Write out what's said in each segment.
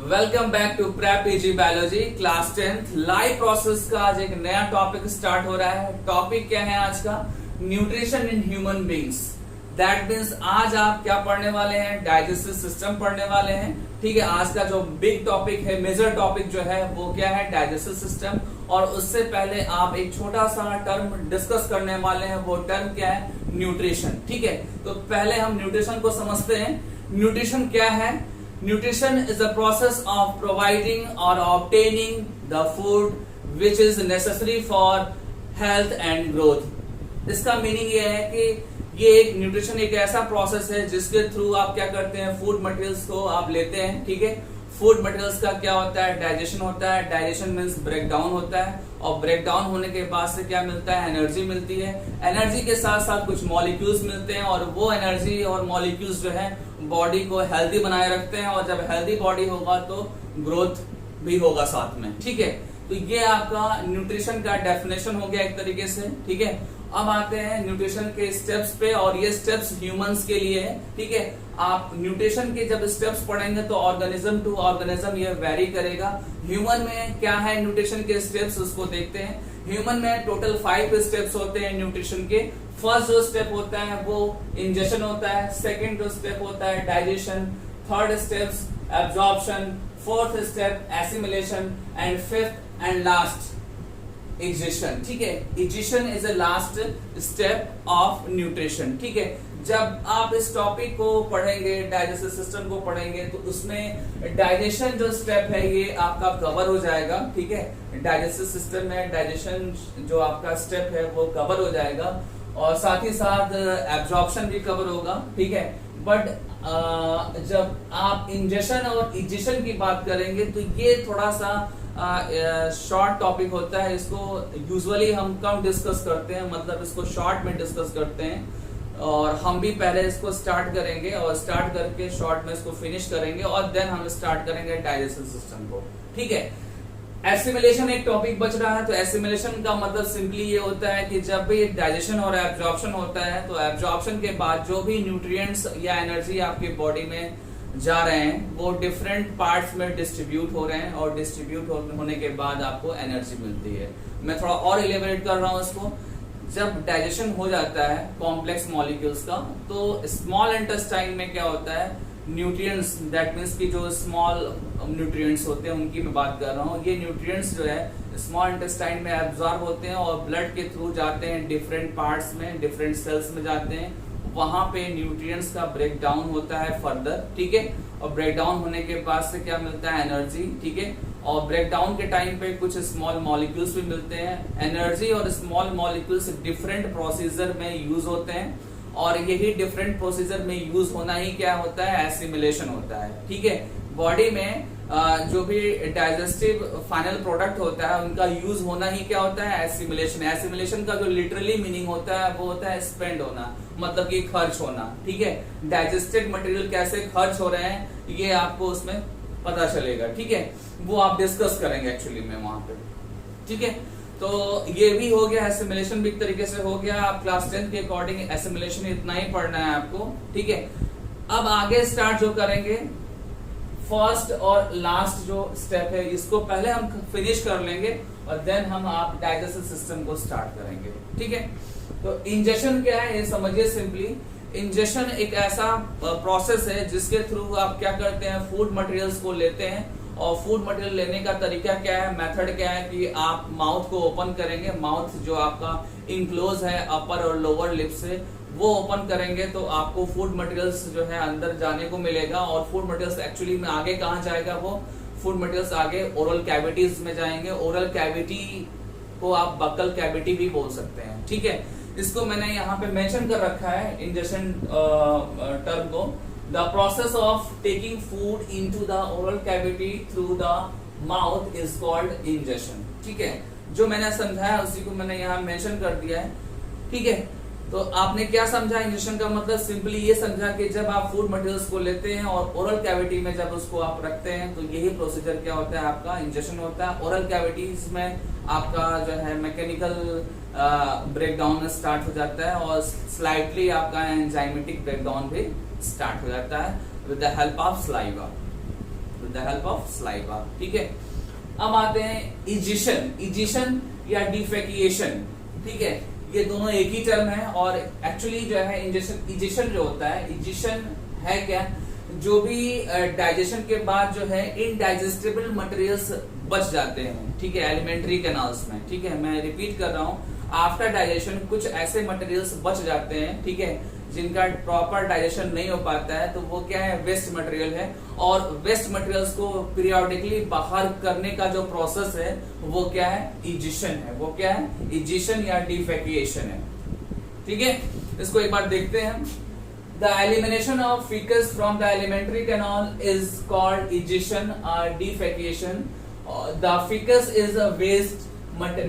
Welcome back to prep PG biology class 10th live process का आज एक नया टॉपिक स्टार्ट हो रहा है। टॉपिक क्या है आज का? Nutrition in human beings. That means आज आप क्या पढ़ने वाले हैं? डाइजेस्टिव सिस्टम पढ़ने वाले हैं। ठीक है, आज का जो बिग टॉपिक है, मेजर टॉपिक जो है वो क्या है? Digestive system. और उससे पहले आप एक छोटा सा टर्म डिस्कस करने वाले हैं। वो टर्म क्या है? न्यूट्रिशन। ठीक है, तो पहले हम न्यूट्रिशन को समझते हैं। न्यूट्रिशन क्या है? Nutrition is the process of providing or obtaining the food which is necessary for health and growth. इसका मीनिंग ये है कि ये एक न्यूट्रिशन एक ऐसा प्रोसेस है जिसके थ्रू आप क्या करते हैं? फूड मटेरियल्स को आप लेते हैं। ठीक है, फूड मटेरियल्स का क्या होता है? डाइजेशन होता है। डाइजेशन मीन्स ब्रेक डाउन होता है, और ब्रेक डाउन होने के बाद से क्या मिलता है? एनर्जी मिलती है। एनर्जी के साथ साथ कुछ मॉलिक्यूल्स मिलते हैं, और वो एनर्जी और मॉलिक्यूल्स जो है बॉडी को हेल्दी बनाए रखते हैं। और जब हेल्दी बॉडी होगा तो ग्रोथ भी होगा साथ में। ठीक है, तो ये आपका न्यूट्रिशन का डेफिनेशन हो गया एक तरीके से। ठीक है, अब आते हैं न्यूट्रिशन के स्टेप्स पे, और ये स्टेप्स ह्यूमंस के लिए है। ठीक है, आप न्यूट्रिशन के जब स्टेप्स पढ़ेंगे तो ऑर्गेनिज्म टू ऑर्गेनिज्म ये वेरी करेगा। ह्यूमन में क्या है न्यूट्रिशन के स्टेप्स, उसको देखते हैं। ह्यूमन में टोटल 5 स्टेप्स होते हैं न्यूट्रिशन के। फर्स्ट जो स्टेप होता है वो इंजेशन होता है। सेकेंड जो स्टेप होता है digestion. Third steps absorption. Fourth step assimilation. And fifth and last egestion. ठीक है, egestion is a last step of nutrition. ठीक है, जब आप इस टॉपिक को पढ़ेंगे, डाइजेस्टिव सिस्टम को पढ़ेंगे, तो उसमें डाइजेशन जो स्टेप है ये आपका कवर हो जाएगा। ठीक है, डाइजेस्टिव सिस्टम में डाइजेशन जो आपका स्टेप है वो कवर हो जाएगा, और साथ ही साथ एब्जॉर्प्शन भी कवर होगा। ठीक है, बट जब आप इंजेशन और एग्जिशन की बात करेंगे तो ये थोड़ा सा शॉर्ट टॉपिक होता है। इसको यूजुअली हम कम डिस्कस करते हैं, मतलब इसको शॉर्ट में डिस्कस करते हैं। और हम भी पहले इसको स्टार्ट करेंगे, और स्टार्ट करके शॉर्ट में इसको फिनिश करेंगे, और देन हम स्टार्ट करेंगे डाइजेस्टिव सिस्टम को। ठीक है, एसिमिलेशन एक टॉपिक बच रहा है। तो एसिमिलेशन का मतलब सिंपली ये होता है कि जब भी डाइजेशन और एब्जॉर्प्शन होता है, तो एब्जॉर्प्शन के बाद जो भी न्यूट्रिएंट्स या एनर्जी आपकी बॉडी में जा रहे हैं वो डिफरेंट पार्ट्स में डिस्ट्रीब्यूट हो रहे हैं, और डिस्ट्रीब्यूट होने के बाद आपको एनर्जी मिलती है। मैं थोड़ा और इलेबोरेट कर रहा हूँ इसको। जब डाइजेशन हो जाता है कॉम्प्लेक्स मॉलिक्यूल्स का, तो स्मॉल इंटेस्टाइन में क्या होता है? न्यूट्रिएंट्स, दैट मीन्स कि जो स्मॉल न्यूट्रिएंट्स होते हैं उनकी मैं बात कर रहा हूँ। ये न्यूट्रिएंट्स जो है स्मॉल इंटेस्टाइन में एब्जॉर्ब होते हैं, और ब्लड के थ्रू जाते हैं डिफरेंट पार्ट्स में, डिफरेंट सेल्स में जाते हैं। वहां पे न्यूट्रिएंट्स का ब्रेक डाउन होता है फर्दर। ठीक है, और ब्रेक डाउन होने के बाद से क्या मिलता है? एनर्जी। ठीक है, और ब्रेक डाउन के टाइम पे कुछ स्मॉल मॉलिक्यूल्स भी मिलते हैं। एनर्जी और स्मॉल मॉलिक्यूल्स डिफरेंट प्रोसीजर में यूज होते हैं, और यही डिफरेंट प्रोसीजर में यूज होना ही क्या होता है? एसिमिलेशन होता है। ठीक है, बॉडी में जो भी डाइजेस्टिव फाइनल प्रोडक्ट होता है उनका यूज होना ही क्या होता है? एसिमिलेशन। एसिमिलेशन का जो लिटरली मीनिंग होता है वो होता है स्पेंड होना, मतलब कि खर्च होना। ठीक है, डाइजेस्टेड मटेरियल कैसे खर्च हो रहे हैं ये आपको उसमें पता चलेगा। ठीक है, वो आप डिस्कस करेंगे एक्चुअली में वहां पे। ठीक है, तो ये भी हो गया, एसिमिलेशन भी एक तरीके से हो गया। आप क्लास 10 के अकॉर्डिंग एसिमिलेशन इतना ही पढ़ना है आपको। ठीक है, अब आगे स्टार्ट जो करेंगे, फर्स्ट और लास्ट जो स्टेप है इसको पहले हम फिनिश कर लेंगे, और देन हम आप डाइजेस्टिव सिस्टम को स्टार्ट करेंगे। ठीक है, तो इंजेशन क्या है ये समझिए सिंपली। इंजेशन एक ऐसा प्रोसेस है जिसके थ्रू आप क्या करते हैं? फूड मटेरियल्स को लेते हैं, और फूड मटेरियल लेने का तरीका क्या है? मेथड क्या है कि आप माउथ को ओपन करेंगे। माउथ जो आपका इनक्लोज है अपर और लोअर लिप से, वो ओपन करेंगे तो आपको फूड मटेरियल्स जो है अंदर जाने को मिलेगा। और फूड मटेरियल्स एक्चुअली में आगे कहाँ जाएगा? वो फूड मटेरियल्स आगे ओरल कैविटीज में जाएंगे। ओरल कैविटी को आप बक्कल कैविटी भी बोल सकते हैं। ठीक है, इसको मैंने यहाँ पे मेंशन कर रखा है इंजेशन टर्म को। The process of taking food into the oral cavity through the mouth is called ingestion. ठीक है, जो मैंने समझाया उसी को मैंने यहाँ मेंशन कर दिया है। ठीक है, तो आपने क्या समझा? इंजेक्शन का मतलब सिंपली ये समझा कि जब आप फूड मटेरियल्स को लेते हैं और ओरल कैविटी में जब उसको आप रखते हैं तो यही प्रोसीजर क्या होता है? आपका इंजेक्शन होता है। ओरल कैविटीज में आपका जो है मैकेनिकल ब्रेकडाउन स्टार्ट हो जाता है, और स्लाइटली आपका एंजाइमेटिक ब्रेकडाउन भी स्टार्ट हो जाता है with the help of saliva. With the help of saliva. ठीक है, अब आते हैं इजिशन या डिफेकिएशन। ठीक है, ये दोनों एक ही टर्म है और एक्चुअली जो है इजिशन जो होता है, इजिशन है क्या, जो भी डाइजेशन के बाद जो है इनडाइजेस्टेबल मटेरियल्स बच जाते हैं। ठीक है, एलिमेंट्री कैनाल्स में। ठीक है, मैं रिपीट कर रहा हूँ, आफ्टर डाइजेशन कुछ ऐसे मटेरियल्स बच जाते हैं, ठीक है, जिनका प्रॉपर डाइजेशन नहीं हो पाता है, तो वो क्या है, वेस्ट मटेरियल है। और वेस्ट मटेरियल्स को पीरियोडिकली बाहर करने का जो प्रोसेस है वो क्या है, इजिशन है। वो क्या है, इजिशन या डिफेकिएशन है। ठीक है, इसको एक बार देखते हैं। The elimination of feces from the alimentary canal is called egestion or defecation. The feces is a waste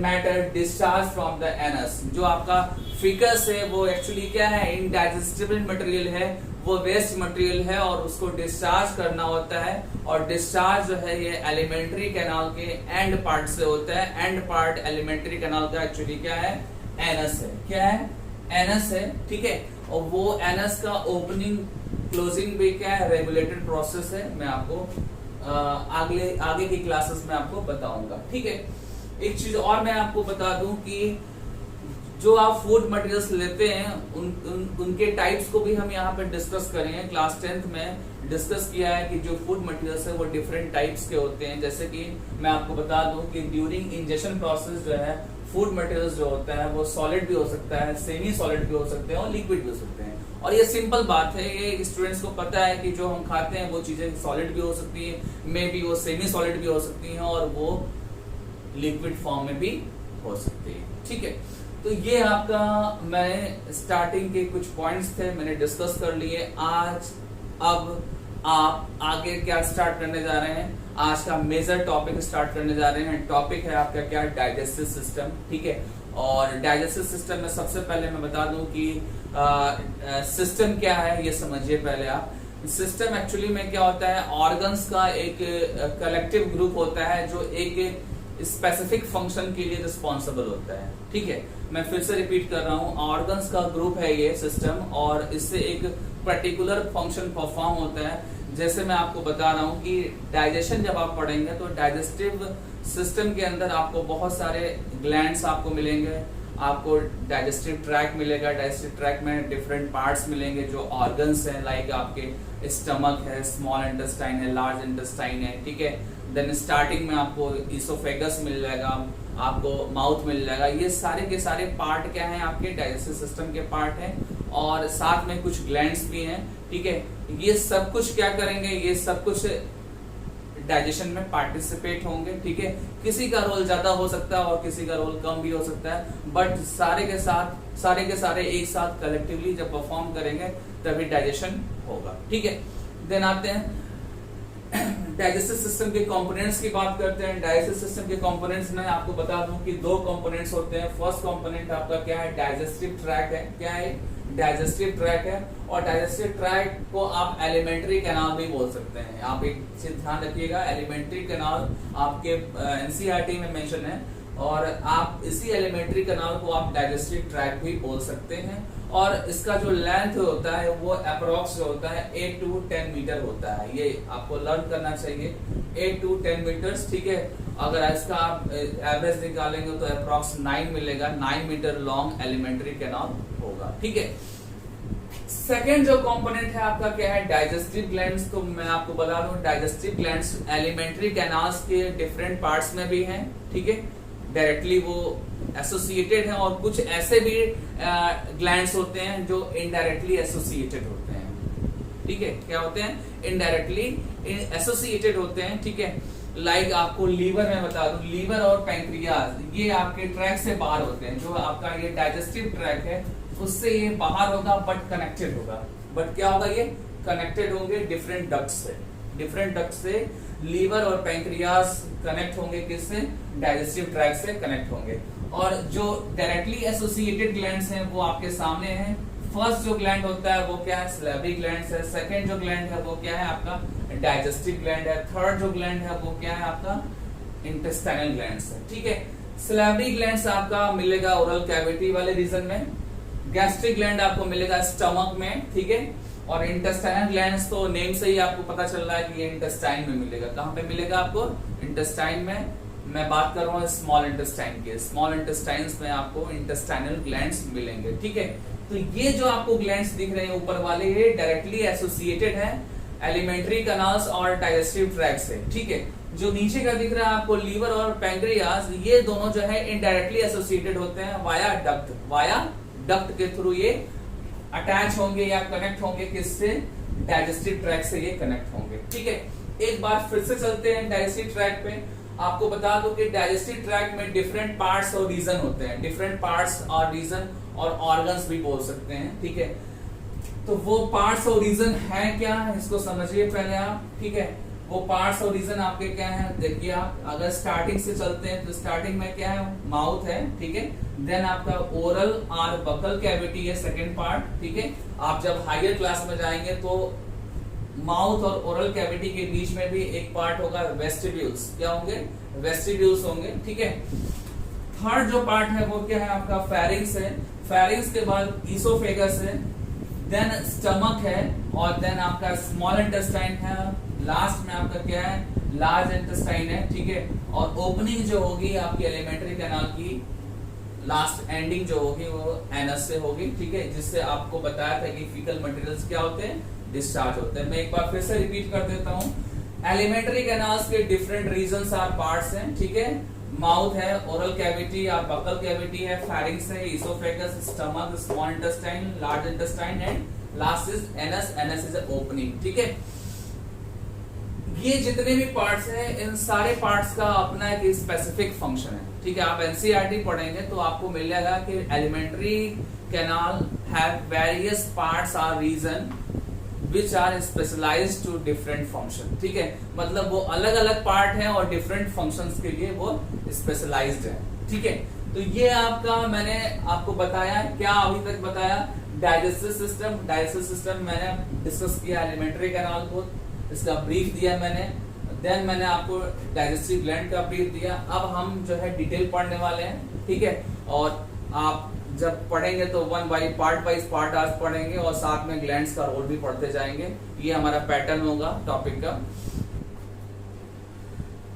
matter discharged from the anus. जो आपका feces है वो एक्चुअली क्या है, indigestible material है, वो वेस्ट मटेरियल है और उसको डिस्चार्ज करना होता है। और डिस्चार्ज जो है ये एलिमेंट्री कैनाल के एंड पार्ट से होता है। एंड पार्ट एलिमेंट्री कैनाल का एक्चुअली क्या है, एनस है। क्या है, एनस है। ठीक है, और वो एनस का ओपनिंग क्लोजिंग भी क्या है, रेगुलेटेड प्रोसेस है। मैं आपको आगे की क्लासेस में आपको बताऊंगा। ठीक है, एक चीज और मैं आपको बता दूं कि जो आप फूड मटेरियल्स लेते हैं उनके टाइप्स को भी हम यहाँ पे डिस्कस करेंगे। क्लास 10th में डिस्कस किया है कि जो फूड मटेरियल्स है वो डिफरेंट टाइप्स के होते हैं। जैसे कि मैं आपको बता दूं कि ड्यूरिंग इंजेक्शन प्रोसेस जो है फूड मटेरियल्स जो होता है वो सॉलिड भी हो सकता है, सेमी सॉलिड भी हो सकते हैं और लिक्विड भी हो सकते हैं। और ये सिंपल बात है, ये स्टूडेंट्स को पता है कि जो हम खाते हैं वो चीजें सॉलिड भी हो सकती है, मे बी वो सेमी सॉलिड भी हो सकती हैं और वो लिक्विड फॉर्म में भी हो सकती है। ठीक है, तो ये आपका मैं स्टार्टिंग के कुछ पॉइंट्स थे, मैंने डिस्कस कर लिए। आज अब आप आगे क्या स्टार्ट करने जा रहे हैं, आज का मेजर टॉपिक स्टार्ट करने जा रहे हैं। टॉपिक है आपका क्या, डाइजेस्टिव सिस्टम। ठीक है, और डाइजेस्टिव सिस्टम में सबसे पहले मैं बता दूं कि सिस्टम क्या है ये समझिए पहले आप। सिस्टम एक्चुअली में क्या होता है, ऑर्गन्स का एक कलेक्टिव ग्रुप होता है जो एक स्पेसिफिक फंक्शन के लिए रिस्पॉन्सिबल होता है। ठीक है, मैं फिर से रिपीट कर रहा हूँ, ऑर्गन्स का ग्रुप है ये सिस्टम और इससे एक पर्टिकुलर फंक्शन परफॉर्म होता है। जैसे मैं आपको बता रहा हूँ कि डाइजेशन जब आप पढ़ेंगे तो डाइजेस्टिव सिस्टम के अंदर आपको बहुत सारे ग्लैंड्स आपको मिलेंगे, आपको डाइजेस्टिव ट्रैक मिलेगा। डाइजेस्टिव ट्रैक में डिफरेंट पार्ट्स मिलेंगे जो ऑर्गन्स हैं, लाइक आपके स्टमक है, स्मॉल इंटेस्टाइन है, लार्ज इंटेस्टाइन है। ठीक है, देन स्टार्टिंग में आपको इसोफेगस मिल जाएगा, आपको माउथ मिल जाएगा। ये सारे के सारे पार्ट क्या हैं, आपके डाइजेस्टिव सिस्टम के पार्ट हैं और साथ में कुछ ग्लैंड्स भी हैं। ठीक है, ये सब कुछ क्या करेंगे, ये सब कुछ डाइजेशन में पार्टिसिपेट होंगे। ठीक है, किसी का रोल ज्यादा हो सकता है और किसी का रोल कम भी हो सकता है, बट सारे के सारे एक साथ कलेक्टिवली जब परफॉर्म करेंगे तभी डाइजेशन होगा। ठीक है, देन आते हैं डाइजेस्टिव सिस्टम के कंपोनेंट्स की बात करते हैं। डाइजेस्टिव सिस्टम के कंपोनेंट्स में आपको बता दूं कि दो कंपोनेंट्स होते हैं। फर्स्ट कंपोनेंट आपका क्या है, डाइजेस्टिव ट्रैक है। क्या है, डाइजेस्टिव ट्रैक है। और डाइजेस्टिव ट्रैक को आप एलिमेंट्री कैनाल भी बोल सकते हैं। आप एक चीज ध्यान रखिएगा, एलिमेंट्री कैनाल आपके एनसीईआरटी में मेंशन है और आप इसी एलिमेंट्री कैनाल को आप डाइजेस्टिव ट्रैक भी बोल सकते हैं। और इसका जो लेंथ होता है वो अप्रोक्स जो होता है 8 to 10 मीटर होता है। ये आपको लर्न करना चाहिए, 8 to 10 मीटर्स। ठीक है, अगर इसका आप एवरेज निकालेंगे तो अप्रोक्स 9 मिलेगा। 9 मीटर लॉन्ग एलिमेंट्री कैनाल होगा। ठीक है, सेकेंड जो कंपोनेंट है आपका क्या है, डाइजेस्टिव ग्लैंड्स। तो मैं आपको बता दूं डाइजेस्टिव ग्लैंड्स एलिमेंट्री कैनाल्स के डिफरेंट पार्ट्स में भी हैं। ठीक है, डायरेक्टली वो एसोसिएटेड है और कुछ ऐसे भी ग्लैंड्स होते हैं जो इनडायरेक्टली एसोसिएटेड होते हैं। ठीक है, क्या होते हैं, इनडायरेक्टली एसोसिएटेड होते हैं। ठीक है, लाइक आपको लीवर में बता दूं, लीवर और पैंक्रियाज ये आपके ट्रैक से बाहर होते हैं। जो आपका ये डाइजेस्टिव ट्रैक है उससे ये बाहर होगा बट कनेक्टेड होगा। बट क्या होगा, ये कनेक्टेड होंगे डिफरेंट डक्ट से। डिफरेंट डक्ट से लीवर और पैंक्रियाज कनेक्ट होंगे, किससे, डाइजेस्टिव ट्रैक से कनेक्ट होंगे। और जो डायरेक्टली एसोसिएटेड ग्लैंड्स हैं वो आपके सामने हैं। फर्स्ट जो ग्लैंड होता है वो क्या है, सैलिवरी ग्लैंड्स है। सेकंड जो ग्लैंड है वो क्या है, आपका डाइजेस्टिव ग्लैंड है। थर्ड जो ग्लैंड है वो क्या है, आपका इंटेस्टाइनल ग्लैंड्स है। ठीक है, सैलिवरी ग्लैंड्स आपका मिलेगा ओरल कैविटी वाले रीजन में। गैस्ट्रिक ग्लैंड आपको मिलेगा स्टमक में। ठीक है, और इंटेस्टाइनल ग्लैंड्स तो नेम से ही आपको पता चल रहा है कि ये इंटेस्टाइन में मिलेगा। कहाँ पे मिलेगा आपको? इंटेस्टाइन में। मैं बात कर रहा हूँ स्मॉल इंटेस्टाइन की। स्मॉल इंटेस्टाइन्स में आपको इंटेस्टाइनल ग्लैंड्स मिलेंगे, ठीक है। तो ये जो आपको ग्लैंड्स दिख रहे हैं ऊपर वाले, ये डायरेक्टली एसोसिएटेड है एलिमेंट्री कैनाल्स और डाइजेस्टिव ट्रैक्ट से, ठीक है। जो नीचे का दिख रहा है आपको लीवर और पैंक्रियास, ये दोनों जो है इनडायरेक्टली एसोसिएटेड होते हैं वाया डक्ट। वाया डक्ट के थ्रू ये अटैच होंगे या कनेक्ट होंगे किससे? डाइजेस्टिव ट्रैक्ट से ये कनेक्ट होंगे, ठीक है। एक बार फिर से चलते हैं डाइजेस्टिव ट्रैक्ट पे। आपको बता दो कि डाइजेस्टिव ट्रैक्ट में डिफरेंट पार्ट्स और रीजन होते हैं। डिफरेंट पार्ट्स और रीजन और ऑर्गन्स भी बोल सकते हैं, ठीक है। तो वो पार्ट्स और रीजन है क्या, इसको समझिए पहले आप, ठीक है। वो पार्ट्स और रीजन आपके क्या है? देखिए आप अगर स्टार्टिंग से चलते हैं तो स्टार्टिंग में क्या है? माउथ है, ठीक है। देन आपका ओरल और बकल कैविटी है सेकंड पार्ट, ठीक है। आप जब हायर क्लास में जाएंगे तो माउथ और ओरल कैविटी के बीच में भी एक पार्ट होगा वेस्टिब्यूल्स। क्या होंगे? वेस्टिब्यूल्स होंगे, ठीक है। थर्ड जो पार्ट है वो क्या है आपका? फेरिंग्स है। फेरिंग्स के बाद ईसोफेगस है, देन स्टमक है, और देन आपका स्मॉल इंटेस्टाइन है। लास्ट में आपका क्या है? लार्ज इंटेस्टाइन है, ठीक है। और ओपनिंग जो होगी आपकी एलिमेंट्री कैनाल की, लास्ट एंडिंग जो होगी वो एनस से होगी, ठीक है। जिससे आपको बताया था कि फीकल मटेरियल्स क्या होते हैं? डिस्चार्ज होते हैं। मैं एक बार फिर से रिपीट कर देता हूँ। एलिमेंट्री कैनाल्स के डिफरेंट रीजन्स और पार्ट्स हैं, ठीक है। माउथ है, ओरल कैविटी या बकल कैविटी है, फेरिंग्स है, oesophagus, stomach, small intestine, large intestine and last is anus. Anus is opening, ठीक है। ये जितने भी पार्ट्स हैं, इन सारे पार्ट्स का अपना एक स्पेसिफिक फंक्शन है, ठीक है। आप एनसीईआरटी पढ़ेंगे तो आपको मिल जाएगा कि alimentary canal have various parts और reason which are specialized to different function, ठीक है। मतलब वो अलग अलग पार्ट हैं और डिफरेंट फंक्शंस के लिए वो स्पेशलाइज्ड है, ठीक है। तो ये आपका मैंने आपको बताया, क्या अभी तक बताया? Digestive system. डाइजेस्टिव सिस्टम मैंने डिस्कस किया, एलिमेंट्री कैनाल को इसका ब्रीफ दिया मैंने। देन मैंने आपको डाइजेस्टिव ग्लैंड का ब्रीफ दिया। अब हम जो है डिटेल पढ़ने वाले हैं, ठीक है। और आप जब पढ़ेंगे तो पार्ट वाइज पार्ट आज पढ़ेंगे और साथ में ग्लैंड्स का रोल भी पढ़ते जाएंगे। ये हमारा पैटर्न होगा टॉपिक का।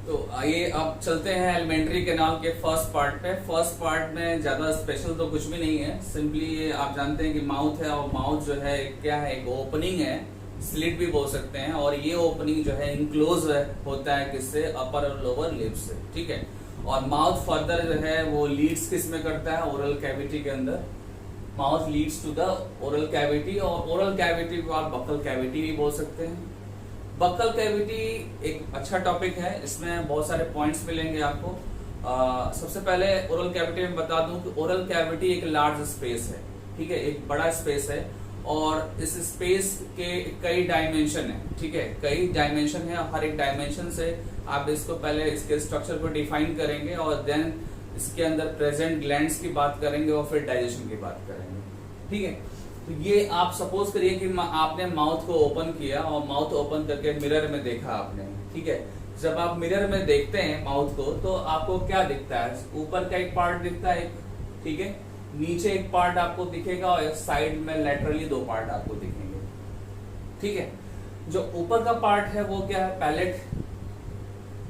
तो आइए अब चलते हैं एलिमेंट्री कैनाल के फर्स्ट पार्ट पे। फर्स्ट पार्ट में ज्यादा स्पेशल तो कुछ भी नहीं है, सिंपली ये आप जानते हैं कि माउथ है, और माउथ जो है क्या है? एक ओपनिंग है, स्लिट भी बोल सकते हैं। और ये ओपनिंग जो है इनक्लोज होता है किससे? अपर और लोअर लिप्स से, ठीक है। और माउथ फर्दर जो है वो लीड्स किस में करता है? ओरल कैविटी के अंदर। Mouth leads to the oral cavity, और ओरल कैविटी को आप बकल कैविटी भी बोल सकते हैं। बकल कैविटी एक अच्छा टॉपिक है, इसमें बहुत सारे पॉइंट्स मिलेंगे आपको। सबसे पहले ओरल कैविटी में बता दूं कि ओरल कैविटी एक लार्ज स्पेस है, ठीक है। एक बड़ा स्पेस है और इस स्पेस के कई डायमेंशन है, ठीक है। कई डायमेंशन है, हर एक डायमेंशन से आप इसको पहले इसके स्ट्रक्चर को डिफाइन करेंगे और देन इसके अंदर प्रेजेंट ग्लैंड्स की बात करेंगे और फिर डाइजेशन की बात करेंगे, ठीक है। तो ये आप सपोज करिए कि आपने माउथ को ओपन किया और माउथ ओपन करके मिरर में देखा आपने, ठीक है। जब आप मिरर में देखते हैं माउथ को तो आपको क्या दिखता है? ऊपर का एक पार्ट दिखता है, ठीक है। नीचे एक पार्ट आपको दिखेगा और साइड में लेटरली दो पार्ट आपको दिखेंगे, ठीक है। जो ऊपर का पार्ट है वो क्या है? पैलेट,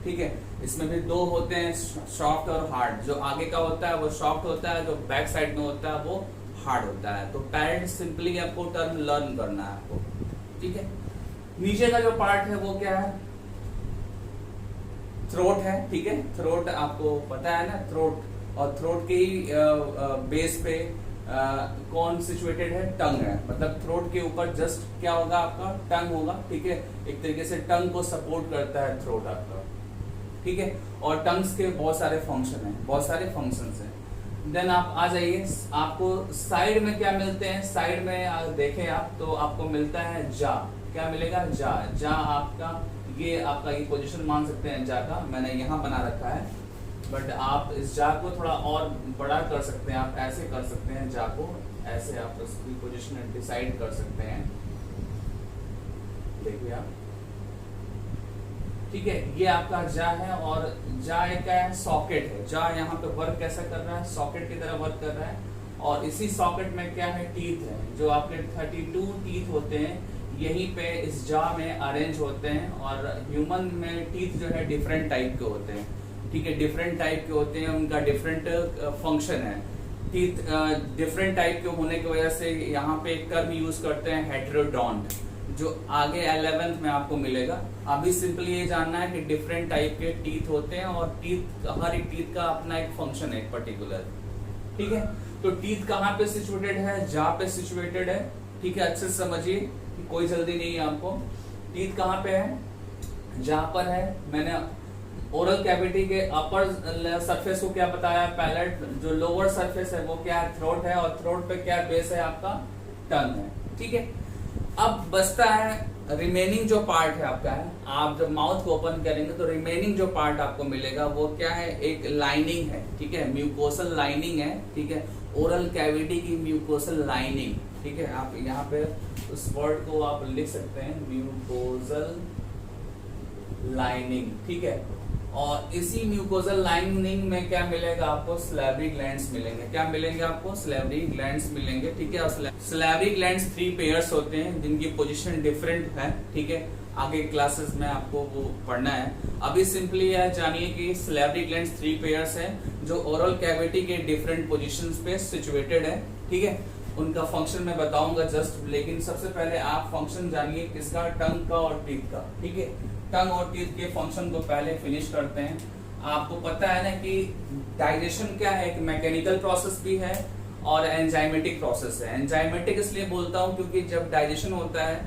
ठीक है। इसमें भी दो होते हैं, सॉफ्ट और हार्ड। जो आगे का होता है वो सॉफ्ट होता है, जो बैक साइड में होता है वो हार्ड होता है। तो पैलेट सिंपली आपको टर्म लर्न करना है आपको, ठीक है। नीचे का जो पार्ट है वो क्या है? थ्रोट है, ठीक है। थ्रोट आपको पता है ना, थ्रोट। और थ्रोट के ही बेस पे कौन सिचुएटेड है? टंग है। मतलब थ्रोट के ऊपर जस्ट क्या होगा? आपका टंग होगा, ठीक है। एक तरीके से टंग को सपोर्ट करता है थ्रोट आपका, ठीक है। और टंग्स के बहुत सारे फंक्शन हैं, बहुत सारे फंक्शंस हैं। देन आप आ जाइए, आपको साइड में क्या मिलते हैं? साइड में देखें आप तो आपको मिलता है जा। क्या मिलेगा? जा। जा आपका ये आपका ये पोजीशन मान सकते हैं जा का, मैंने यहाँ बना रखा है। बट आप इस जा को थोड़ा और बड़ा कर सकते हैं, आप ऐसे कर सकते हैं जा को, ऐसे आप उसकी पोजीशन डिसाइड कर सकते हैं। देखिए आप, ठीक है। ये आपका जा है और जा एक क्या है? सॉकेट है। जा यहाँ पे वर्क कैसा कर रहा है? सॉकेट की तरह वर्क कर रहा है। और इसी सॉकेट में क्या है, टीथ है। जो आपके 32 टीथ होते हैं यहीं पे इस जॉ में अरेंज होते हैं। और ह्यूमन में टीथ जो है डिफरेंट टाइप के होते हैं, ठीक है, डिफरेंट टाइप के होते हैं, उनका डिफरेंट फंक्शन है। टीथ डिफरेंट टाइप के होने की वजह से यहाँ पे एक टर्म यूज करते हैं हेटेरोडोंट, जो आगे 11th में आपको मिलेगा। अभी सिंपली ये जानना है कि डिफरेंट टाइप के टीथ होते हैं और टीथ, हर एक टीथ का अपना एक फंक्शन है पर्टिकुलर, ठीक है। तो टीथ कहाँ पे सिचुएटेड है, जॉ पे सिचुएटेड है, ठीक है। अच्छे से समझिए, कोई जल्दी नहीं है आपको। टीथ कहाँ पे है, जॉ पर है। मैंने ओरल कैविटी के अपर सरफेस को क्या बताया, पैलेट। जो लोअर सरफेस है वो क्या है, थ्रोट है। और थ्रोट पे क्या बेस है आपका, टंग है, ठीक है। अब बचता है रिमेनिंग जो पार्ट है आपका है। आप जब माउथ को ओपन करेंगे तो रिमेनिंग जो पार्ट आपको मिलेगा वो क्या है, एक लाइनिंग है, ठीक है, म्यूकोसल लाइनिंग है, ठीक है। ओरल कैविटी की म्यूकोसल लाइनिंग, ठीक है। आप यहाँ पे उस वर्ड को आप लिख सकते हैं, म्यूकोसल लाइनिंग, ठीक है। और इसी म्यूकोसल लाइनिंग में क्या मिलेगा आपको, स्लैवरी ग्लैंड्स मिलेंगे। क्या मिलेंगे आपको, स्लैवरी ग्लैंड्स मिलेंगे, ठीक है। और स्लैवरी ग्लैंड्स 3 पेयर्स होते हैं जिनकी पोजीशन डिफरेंट है, ठीक है। आगे क्लासेस में आपको वो पढ़ना है। अभी सिंपली यह जानिए कि स्लैवरी ग्लैंड्स 3 पेयर्स हैं जो ओरल कैविटी के डिफरेंट पोजीशंस पे सिचुएटेड है, ठीक है। उनका फंक्शन मैं बताऊंगा जस्ट, लेकिन सबसे पहले आप फंक्शन जानिए किसका, टंग का और टीथ का, ठीक है। टंग और टीथ के फंक्शन को पहले फिनिश करते हैं। आपको पता है ना कि डाइजेशन क्या है, एक मैकेनिकल प्रोसेस भी है और एंजाइमेटिक प्रोसेस है। एंजाइमेटिक इसलिए बोलता हूँ क्योंकि जब डाइजेशन होता है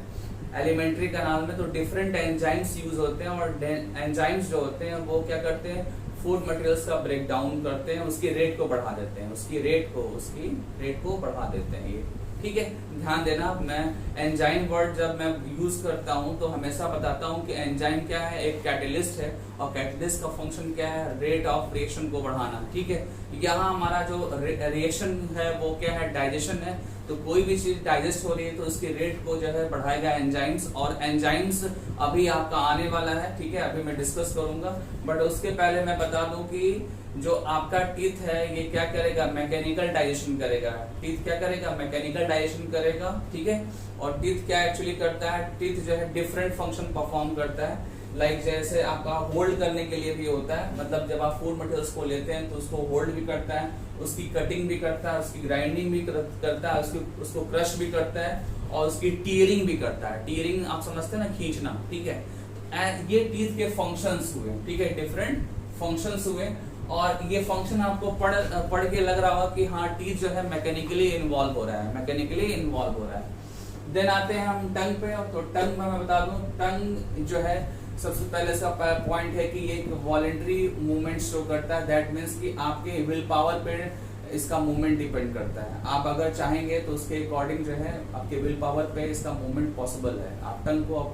एलिमेंट्री कैनाल में तो डिफरेंट एंजाइम्स यूज होते हैं। और एंजाइम्स जो होते हैं वो क्या करते हैं, फूड मटेरियल्स का ब्रेक डाउन करते हैं, उसकी रेट को बढ़ा देते हैं, उसकी रेट को बढ़ा देते हैं ये, ठीक है। ध्यान देना, मैं एंजाइम वर्ड जब मैं यूज करता हूं तो हमेशा बताता हूं कि एंजाइम क्या है, एक कैटलिस्ट है। और कैटलिस्ट का फंक्शन क्या है, रेट ऑफ रिएक्शन को बढ़ाना, ठीक है। यहाँ हमारा जो रिएक्शन है वो क्या है, डाइजेशन है। तो कोई भी चीज डाइजेस्ट हो रही है तो उसकी रेट को जो है बढ़ाएगा एंजाइम्स। और एंजाइम्स अभी आपका आने वाला है, ठीक है, अभी मैं डिस्कस करूंगा। बट उसके पहले मैं बता दूं कि जो आपका टीथ है ये क्या करेगा, मैकेनिकल डाइजेशन करेगा। टीथ क्या करेगा, मैकेनिकल डाइजेशन करेगा, ठीक है। और टीथ क्या एक्चुअली करता है, टीथ जो है डिफरेंट फंक्शन परफॉर्म करता है। लाइक जैसे आपका होल्ड करने के लिए भी होता है, मतलब जब आप फूड मटेरियल्स को लेते हैं तो उसको होल्ड भी करता है, उसकी कटिंग भी करता है, उसकी ग्राइंडिंग भी करता है, उसको क्रश भी करता है और उसकी टीयरिंग भी करता है। टीयरिंग आप समझते हैं ना, खींचना, ठीक है। ये टीथ के फंक्शंस हुए, ठीक है, डिफरेंट फंक्शंस हुए। और ये फंक्शन आपको पढ़ के लग रहा होगा कि हाँ टीथ जो है मैकेनिकली इन्वॉल्व हो रहा है, देन आते हैं हम टंग पे। तो टंग में मैं बता दूं, टंग जो है सबसे पहले इसका पॉइंट है कि ये एक वॉलेंटरी मूवमेंट शो करता है। दैट मीन्स कि आपके विल पावर पे इसका मूवमेंट डिपेंड करता है। आप अगर चाहेंगे तो उसके अकॉर्डिंग जो है आपके विल पावर पे इसका मूवमेंट पॉसिबल है। आप टंग को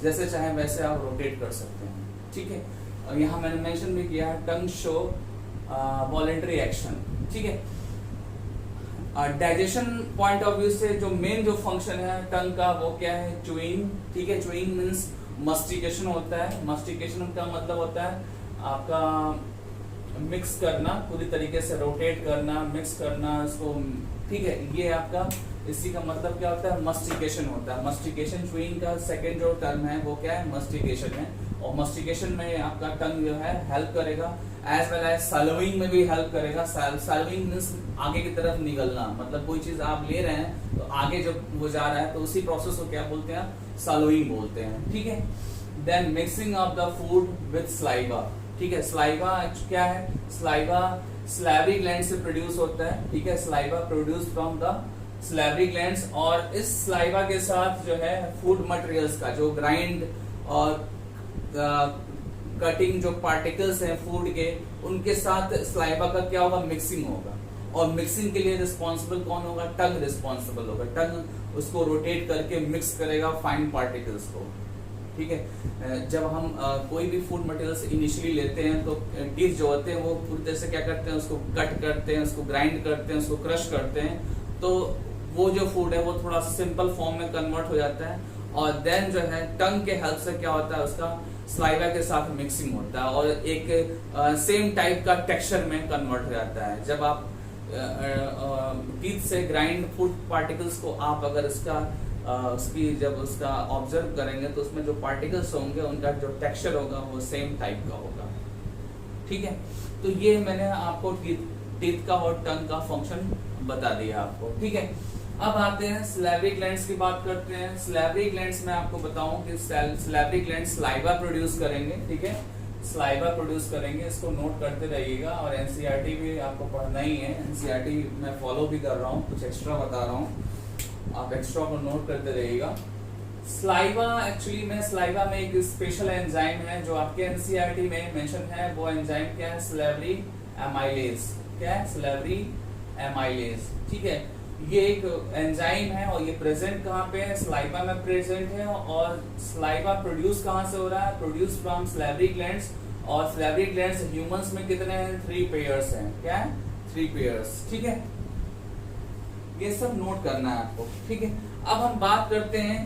जैसे चाहें वैसे आप रोटेट कर सकते हैं, ठीक है। और यहाँ मैंने मेंशन भी किया है, टंग शो वॉलेंटरी एक्शन, ठीक है। डाइजेशन पॉइंट ऑफ व्यू से जो मेन जो फंक्शन है टंग का वो क्या है, च्यूइंग, ठीक है। च्यूइंग मीन्स मस्टिकेशन होता है। मस्टिकेशन का मतलब होता है आपका मिक्स करना, पूरी तरीके से रोटेट करना, मिक्स करना इसको, ठीक है। ये आपका इसी का मतलब क्या होता है, मस्टिकेशन होता है। मस्टिकेशन च्यूइंग का सेकंड जो टर्म है वो क्या है, मस्टिकेशन है। और मस्टिकेशन में आपका टंग जो है हेल्प करेगा, एज वेल एज सैलोइंग में भी हेल्प करेगा। सैलोइंग मींस आगे की तरफ निकलना, मतलब कोई चीज आप ले रहे हैं तो आगे जब वो जा रहा है तो उसी प्रोसेस को क्या बोलते हैं, सैलोइंग बोलते हैं, ठीक है। Then mixing of the food with saliva, ठीक है। स्लाइवा क्या है, स्लाइवा स्लैवरी ग्लैंड से प्रोड्यूस होता है, ठीक है। Saliva produce from the salivary glands. और इस स्लाइवा के साथ जो है फूड मटेरियल्स का जो ग्राइंड और कटिंग जो पार्टिकल्स हैं फूड के, उनके साथ स्लाइवा का क्या होगा, मिक्सिंग होगा। और मिक्सिंग के लिए रिस्पॉन्सिबल कौन होगा, टंग रिस्पॉन्सिबल होगा। टंग उसको रोटेट करके मिक्स करेगा फाइन पार्टिकल्स को, ठीक है। जब हम कोई भी फूड मटेरियल्स इनिशियली लेते हैं तो टीथ जो होते हैं वो पूरी तरह से क्या करते हैं, उसको कट करते हैं, उसको ग्राइंड करते हैं, उसको क्रश करते हैं, तो वो जो फूड है वो थोड़ा सिंपल फॉर्म में कन्वर्ट हो जाता है। और देन जो है टंग के हेल्प से क्या होता है, उसका स्लाइवा के साथ मिक्सिंग होता है और एक सेम टाइप का टेक्सचर में कन्वर्ट हो जाता है। जब आप टीथ से ग्राइंड फूड पार्टिकल्स को आप अगर उसकी जब उसका ऑब्जर्व करेंगे तो उसमें जो पार्टिकल्स होंगे उनका जो टेक्सचर होगा वो सेम टाइप का होगा। ठीक है, तो ये मैंने आपको टीथ का और टंग का फंक्शन बता दिया आपको। ठीक है, अब आते हैं सैलिवरी ग्लैंड्स की बात करते हैं। सैलिवरी ग्लैंड्स में आपको बताऊं कि सैलिवरी ग्लैंड्स सलाइवा प्रोड्यूस करेंगे। ठीक है, सलाइवा प्रोड्यूस करेंगे, इसको नोट करते रहिएगा। और एनसीईआरटी भी आपको पढ़ना ही है, एनसीईआरटी मैं फॉलो भी कर रहा हूँ, कुछ एक्स्ट्रा बता रहा हूँ, आप एक्स्ट्रा को नोट करते रहिएगा। सलाइवा एक्चुअली में सलाइवा में एक स्पेशल एंजाइम है जो आपके एनसीईआरटी में मेंशन है। वो एंजाइम क्या है? Salivary amylase. क्या है? Salivary amylase. ठीक है, ये एक एंजाइम है और ये प्रेजेंट कहाँ पे है? सलाइवा में प्रेजेंट है। और सलाइवा प्रोड्यूस कहाँ से हो रहा है? Produce from salivary glands. और सैलिवरी ग्लैंड्स ह्यूमंस में कितने हैं? 3 पेयर्स हैं। क्या है? 3 पेयर्स। ठीक है, ये सब नोट करना है आपको। ठीक है, अब हम बात करते हैं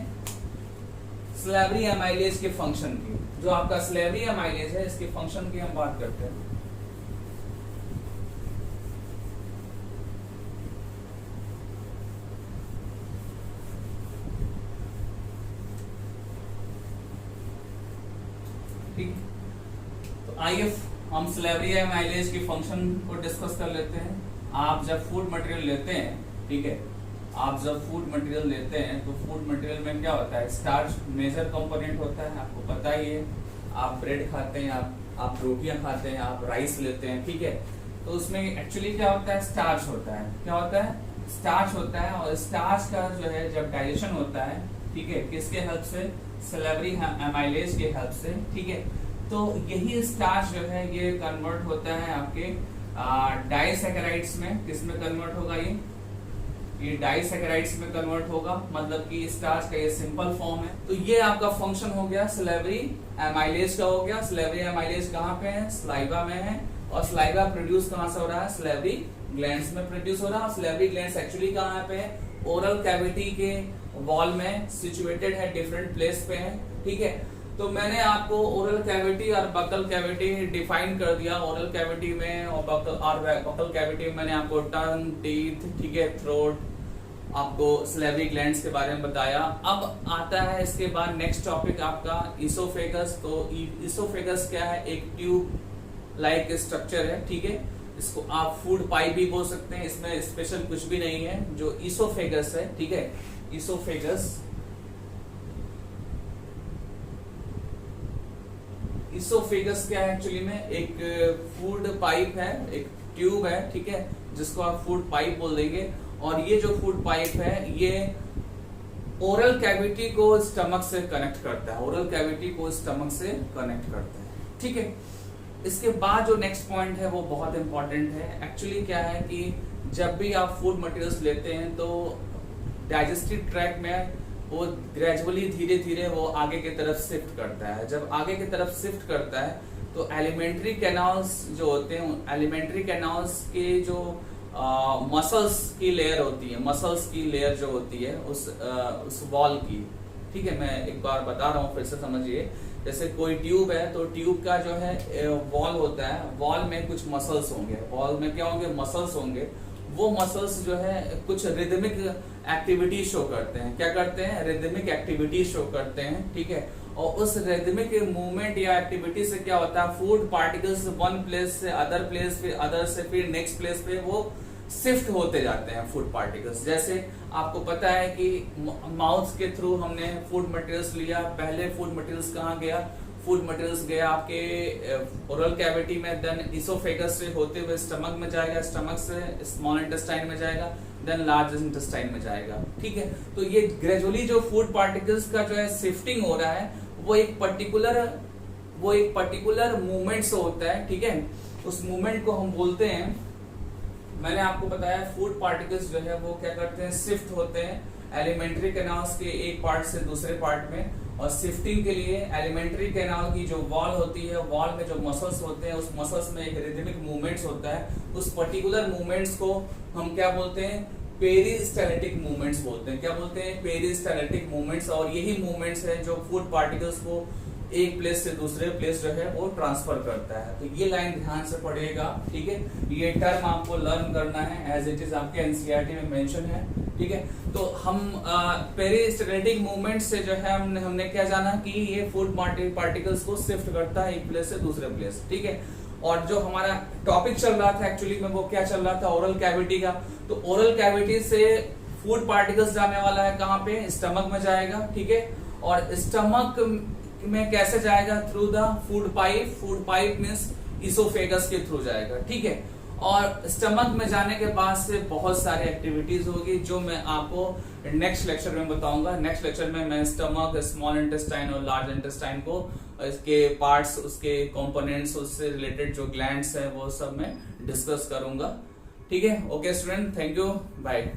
सैलिवरी एमाइलेज के फंक्शन की। जो आपका सैलिवरी एमाइलेज है इसके फंक्शन की हम बात करते हैं। ठीक, तो आइए हम सैलिवरी एमाइलेज के फंक्शन को डिस्कस कर लेते हैं। आप जब फूड मटेरियल लेते हैं, ठीक है, आप जब फूड मटेरियल लेते हैं तो फूड मटेरियल में क्या होता है? स्टार्च मेजर कंपोनेंट होता है, आपको पता ही है। आप ब्रेड खाते हैं, आप रोटियां खाते हैं, आप राइस लेते हैं। ठीक है, तो उसमें एक्चुअली क्या होता है? स्टार्च होता है। क्या होता है? स्टार्च होता है। और स्टार्च का जो है जब डाइजेशन होता है, ठीक है, किसके हेल्प से? सैलिवरी एमाइलेज के हेल्प से। ठीक है, तो यही स्टार्च जो है ये कन्वर्ट होता है आपके डाइसैकेराइड्स में। किसमें कन्वर्ट होगा? ये डाइसैकेराइड्स में कन्वर्ट होगा, मतलब कि स्टार्च का ये सिंपल फॉर्म है। तो ये आपका फंक्शन हो गया सैलिवरी एमाइलेज का हो गया। सैलिवरी एमाइलेज कहाँ पे है? सलाइवा में है। और सलाइवा प्रोड्यूस कहाँ से हो रहा है? सैलिवरी ग्लैंड्स में प्रोड्यूस हो रहा है। और सैलिवरी ग्लैंड्स एक्चुअली कहाँ पे है? ओरल कैविटी के वॉल में सिचुएटेड है, डिफरेंट प्लेस पे है। ठीक है, तो मैंने आपको ओरल कैविटी और बकल कैविटी डिफाइन कर दिया। ओरल कैविटी में और बकल कैविटी में मैंने आपको टंग, टीथ, ठीक है, थ्रोट, आपको सैलिवरी ग्लैंड्स के बारे में बताया। अब आता है इसके बाद नेक्स्ट टॉपिक आपका इसोफेगस। तो इसोफेगस क्या है? एक ट्यूब लाइक स्ट्रक्चर है। ठीक है, इसको आप फूड पाइप भी बोल सकते हैं, इसमें स्पेशल कुछ भी नहीं है। जो इसोफेगस है, ठीक है, इसोफेगस क्या है? एक्चुअली में एक फूड पाइप है, एक ट्यूब है, ठीक है, जिसको आप फूड पाइप बोल देंगे। और ये जो फूड पाइप है ये ओरल कैविटी को स्टमक से कनेक्ट करता है। ओरल कैविटी को स्टमक से कनेक्ट करता है। ठीक है, इसके बाद जो नेक्स्ट पॉइंट है वो बहुत इंपॉर्टेंट है। एक्चुअली क्या है कि जब भी आप फूड मटेरियल्स लेते हैं तो डाइजेस्टिव ट्रैक्ट में वो ग्रेजुअली धीरे धीरे वो आगे की तरफ शिफ्ट करता है। जब आगे की तरफ शिफ्ट करता है तो एलिमेंट्री कैनाल्स जो होते हैं, एलिमेंट्री कैनाल्स के जो मसल्स की लेयर होती है, मसल्स की लेयर जो होती है उस वॉल की, ठीक है, मैं एक बार बता रहा हूँ फिर से समझिए। जैसे कोई ट्यूब है तो ट्यूब का जो है वॉल होता है, वॉल में कुछ मसल्स होंगे, वॉल में क्या होंगे? मसल्स होंगे। वो मसल्स जो है कुछ रिदमिक एक्टिविटी शो करते हैं। क्या करते हैं? रिदमिक एक्टिविटी शो करते हैं। ठीक है, और उस रिदमिक मूवमेंट या एक्टिविटी से क्या होता है? फूड पार्टिकल्स वन प्लेस से अदर प्लेस, फिर अदर से फिर नेक्स्ट प्लेस पे वो शिफ्ट होते जाते हैं फूड पार्टिकल्स। जैसे आपको पता है कि माउथ के थ्रू हमने फूड मटेरियल्स लिया। पहले फूड मटेरियल्स कहाँ गया? फूड मटेरियल्स गया आपके ओरल कैविटी में, देन इसोफेगस से होते हुए स्टमक में जाएगा, स्टमक से स्मॉल इंटेस्टाइन में जाएगा, देन लार्ज इंटेस्टाइन में जाएगा। ठीक है, तो ये ग्रेजुअली जो फूड पार्टिकल्स का जो है शिफ्टिंग हो रहा है वो एक पर्टिकुलर मूवमेंट से होता है। ठीक है, उस मूवमेंट को हम बोलते हैं, मैंने आपको बताया फूड पार्टिकल्स जो है वो क्या करते हैं? शिफ्ट होते हैं एलिमेंट्री कैनाल्स के एक पार्ट से दूसरे पार्ट में। और शिफ्टिंग के लिए एलिमेंट्री कैनाल की जो वॉल होती है, वॉल में जो मसल्स होते हैं, उस मसल्स में एक रिदमिक मूवमेंट्स होता है। उस पर्टिकुलर मूवमेंट्स को हम क्या बोलते हैं? पेरिस्टाल्टिक मूवमेंट्स बोलते हैं। क्या बोलते हैं? Peristaltic movements. और यही मूवमेंट्स है जो फूड पार्टिकल्स को एक प्लेस से दूसरे प्लेस जो है वो ट्रांसफर करता है। तो ये लाइन ध्यान से पढ़िएगा, ठीक है। ये टर्म आपको लर्न करना है, एज इट इज आपके एनसीईआरटी में मेंशन है, ठीक है। तो हम पेरिस्टैटिक मूवमेंट से जो है हमने क्या जाना कि ये फूड पार्टिकल्स को शिफ्ट करता है एक प्लेस से दूसरे प्लेस, ठीक है। और जो हमारा टॉपिक चल रहा था एक्चुअली में वो क्या चल रहा था, ओरल कैविटी का। तो ओरल कैविटी से फूड पार्टिकल्स जाने वाला है कहाँ पे, स्टमक में जाएगा, ठीक है। और स्टमक में कैसे जाएगा, through the food pipe. Food pipe means oesophagus के थ्रू जाएगा, ठीक है। और स्टमक में जाने के बाद से बहुत सारी एक्टिविटीज होगी जो मैं आपको नेक्स्ट लेक्चर में बताऊंगा। नेक्स्ट लेक्चर में मैं स्टमक, स्मॉल इंटेस्टाइन और लार्ज इंटेस्टाइन को, इसके पार्ट्स, उसके कंपोनेंट्स, उससे रिलेटेड जो ग्लैंड्स है वो सब मैं डिस्कस करूंगा, ठीक है। Okay student, thank you, bye.